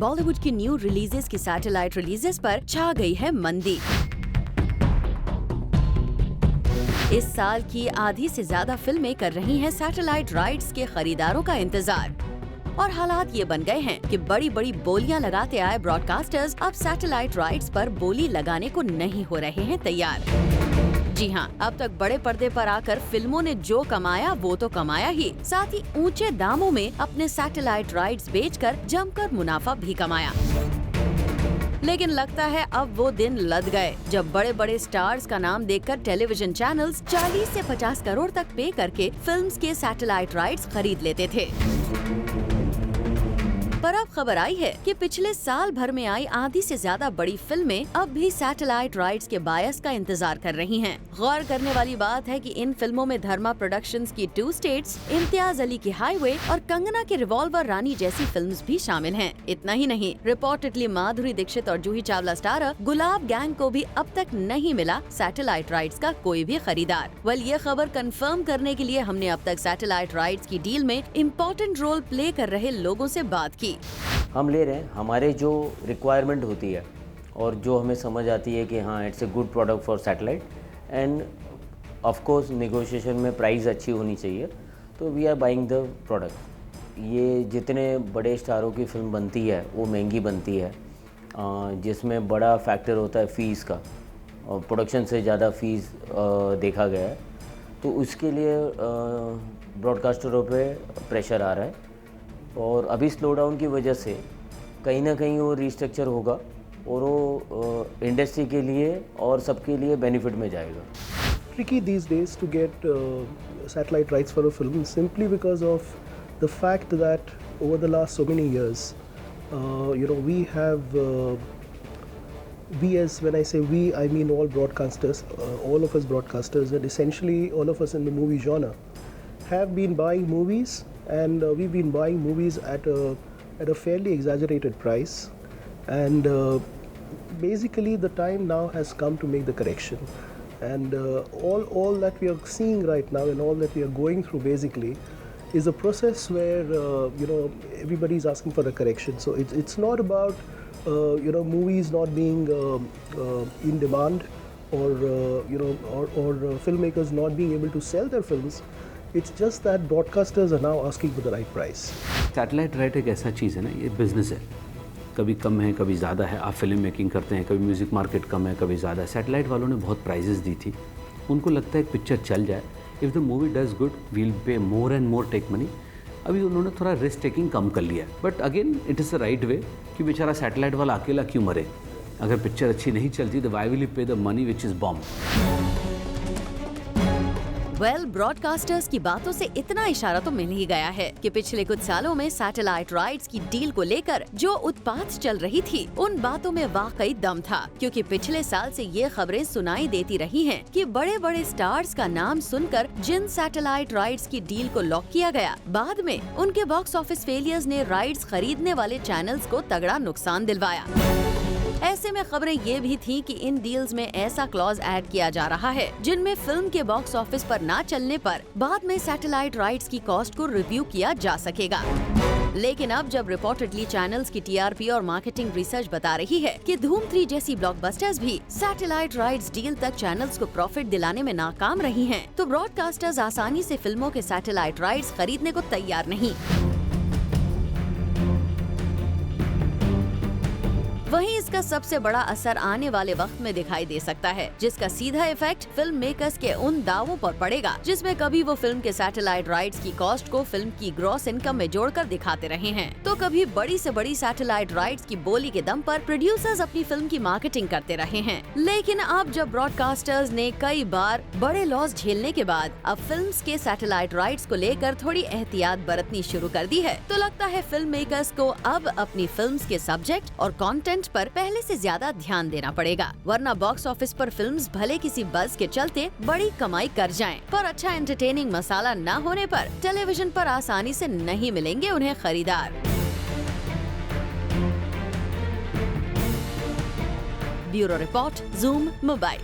बॉलीवुड की new releases की satellite releases पर छा गई है मंदी। इस साल की आधी से ज्यादा फिल्में कर रही हैं सैटेलाइट राइट्स के खरीदारों का इंतजार और हालात ये बन गए हैं कि बड़ी बड़ी बोलियां लगाते आए ब्रॉडकास्टर्स अब सैटेलाइट राइट्स पर बोली लगाने को नहीं हो रहे हैं तैयार। जी हाँ, अब तक बड़े पर्दे पर आकर फिल्मों ने जो कमाया वो तो कमाया ही, साथ ही ऊंचे दामों में अपने सैटेलाइट राइट्स बेचकर जमकर मुनाफा भी कमाया। लेकिन लगता है अब वो दिन लद गए जब बड़े बड़े स्टार्स का नाम देखकर टेलीविजन चैनल्स 40 से 50 करोड़ तक पे करके फिल्म्स के सैटेलाइट राइट्स खरीद लेते थे। पर अब खबर आई है कि पिछले साल भर में आई आधी से ज्यादा बड़ी फिल्में अब भी सैटेलाइट राइट्स के बायस का इंतजार कर रही हैं। गौर करने वाली बात है कि इन फिल्मों में धर्मा प्रोडक्शंस की 2 स्टेट्स, इम्तियाज अली की हाईवे और कंगना की रिवॉल्वर रानी जैसी फिल्म्स भी शामिल हैं। इतना ही नहीं, रिपोर्टेडली माधुरी दीक्षित और जूही चावला स्टारर गुलाब गैंग को भी अब तक नहीं मिला सैटेलाइट राइट्स का कोई भी खरीदार। ये खबर कंफर्म करने के लिए हमने अब तक सैटेलाइट राइट्स की डील में इम्पोर्टेंट रोल प्ले कर रहे लोगों से बात की। हम ले रहे हैं, हमारे जो रिक्वायरमेंट होती है और जो हमें समझ आती है कि हाँ it's a good product for satellite and of course negotiation में प्राइस अच्छी होनी चाहिए, तो we are buying the product. ये जितने बड़े स्टारों की फिल्म बनती है वो महंगी बनती है, जिसमें बड़ा फैक्टर होता है फ़ीस का और प्रोडक्शन से ज़्यादा फ़ीस देखा गया है, तो उसके लिए ब्रॉडकास्टरों पे प्रेशर आ रहा है और अभी स्लो डाउन की वजह से कहीं ना कहीं वो रीस्ट्रक्चर होगा और वो इंडस्ट्री के लिए और सबके लिए बेनिफिट में जाएगा। Tricky these days to get satellite rights for a film simply because of the fact that over the last so many years, we have we as when I say we, I mean all broadcasters, all of us broadcasters, and essentially all of us in the movie genre have been buying movies. And we've been buying movies at a fairly exaggerated price, and basically the time now has come to make the correction. And all that we are seeing right now and all that we are going through basically is a process where everybody is asking for the correction. So it's not about movies not being in demand or filmmakers not being able to sell their films. It's just that broadcasters are now asking for the right price. Satellite right एक ऐसा चीज़ है ना, ये business है, कभी कम है कभी ज़्यादा है। आप फिल्म मेकिंग करते हैं, कभी म्यूज़िक मार्केट कम है कभी ज़्यादा है। सैटेलाइट वालों ने बहुत प्राइजेस दी थी, उनको लगता है एक पिक्चर चल जाए, if the movie does good will pay more and more take money. अभी उन्होंने थोड़ा रिस्क टेकिंग कम कर लिया, but again it is the right way कि बेचारा सैटेलाइट वाला अकेला क्यों मरे। अगर पिक्चर अच्छी नहीं चलती तो वाई विल यू पे the money which is bomb. Broadcasters की बातों से इतना इशारा तो मिल ही गया है कि पिछले कुछ सालों में सैटेलाइट राइट्स की डील को लेकर जो उत्पात चल रही थी उन बातों में वाकई दम था, क्योंकि पिछले साल से ये खबरें सुनाई देती रही हैं कि बड़े बड़े स्टार्स का नाम सुनकर जिन सैटेलाइट राइट्स की डील को लॉक किया गया, बाद में उनके बॉक्स ऑफिस फेलियर्स ने राइट्स खरीदने वाले चैनल्स को तगड़ा नुकसान दिलवाया। ऐसे में खबरें ये भी थीं कि इन डील्स में ऐसा क्लॉज ऐड किया जा रहा है जिनमें फिल्म के बॉक्स ऑफिस पर ना चलने पर बाद में सैटेलाइट राइट्स की कॉस्ट को रिव्यू किया जा सकेगा। लेकिन अब जब रिपोर्टेडली चैनल्स की टीआरपी और मार्केटिंग रिसर्च बता रही है कि धूम 3 जैसी ब्लॉकबस्टर्स भी सैटेलाइट राइट्स डील तक चैनल्स को प्रॉफिट दिलाने में नाकाम रही हैं, तो ब्रॉडकास्टर्स आसानी से फिल्मों के सैटेलाइट राइट्स खरीदने को तैयार नहीं। वहीं इसका सबसे बड़ा असर आने वाले वक्त में दिखाई दे सकता है, जिसका सीधा इफेक्ट फिल्म मेकर्स के उन दावों पर पड़ेगा जिसमें कभी वो फिल्म के सैटेलाइट राइट्स की कॉस्ट को फिल्म की ग्रॉस इनकम में जोड़कर दिखाते रहे हैं, तो कभी बड़ी से बड़ी सैटेलाइट राइट्स की बोली के दम पर प्रोड्यूसर्स अपनी फिल्म की मार्केटिंग करते रहे हैं। लेकिन अब जब ब्रॉडकास्टर्स ने कई बार बड़े लॉस झेलने के बाद अब फिल्म्स के सैटेलाइट राइट्स को लेकर थोड़ी एहतियात बरतनी शुरू कर दी है, तो लगता है फिल्म मेकर्स को अब अपनी फिल्म्स के सब्जेक्ट और कंटेंट पर पहले से ज्यादा ध्यान देना पड़ेगा, वरना बॉक्स ऑफिस पर फिल्म्स भले किसी बज़ के चलते बड़ी कमाई कर जाएं, पर अच्छा एंटरटेनिंग मसाला न होने पर टेलीविजन पर आसानी से नहीं मिलेंगे उन्हें खरीदार। Bureau report, zoom, Mumbai.